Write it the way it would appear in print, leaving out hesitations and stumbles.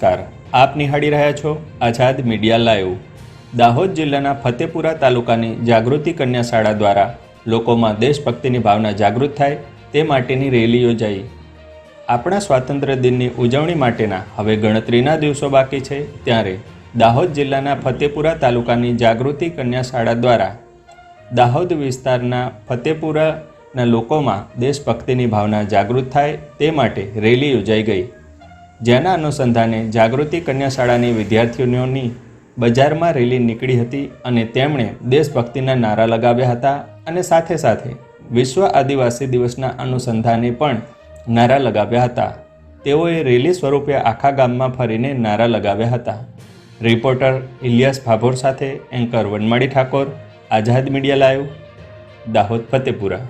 નમસ્કાર, આપ નિહાળી રહ્યા છો આઝાદ મીડિયા લાઈવ। દાહોદ જિલ્લાના ફતેપુરા તાલુકાની જાગૃતિ કન્યા શાળા દ્વારા લોકોમાં દેશભક્તિની ભાવના જાગૃત થાય તે માટેની રેલી યોજાઈ। આપણા સ્વાતંત્ર્ય દિનની ઉજવણી માટેના હવે ગણતરીના દિવસો બાકી છે, ત્યારે દાહોદ જિલ્લાના ફતેપુરા તાલુકાની જાગૃતિ કન્યા શાળા દ્વારા દાહોદ વિસ્તારના ફતેપુરાના લોકોમાં દેશભક્તિની ભાવના જાગૃત થાય તે માટે રેલી યોજાઈ ગઈ, જેના અનુસંધાને જાગૃતિ કન્યા શાળાની વિદ્યાર્થીનીઓની બજારમાં રેલી નીકળી હતી અને તેમણે દેશભક્તિના નારા લગાવ્યા હતા અને સાથે સાથે વિશ્વ આદિવાસી દિવસના અનુસંધાને પણ નારા લગાવ્યા હતા। તેઓએ રેલી સ્વરૂપે આખા ગામમાં ફરીને નારા લગાવ્યા હતા। રિપોર્ટર ઇલિયાસ ભાભોર સાથે એન્કર વનમાળી ઠાકોર, આઝાદ મીડિયા લાઈવ, દાહોદ ફતેપુરા।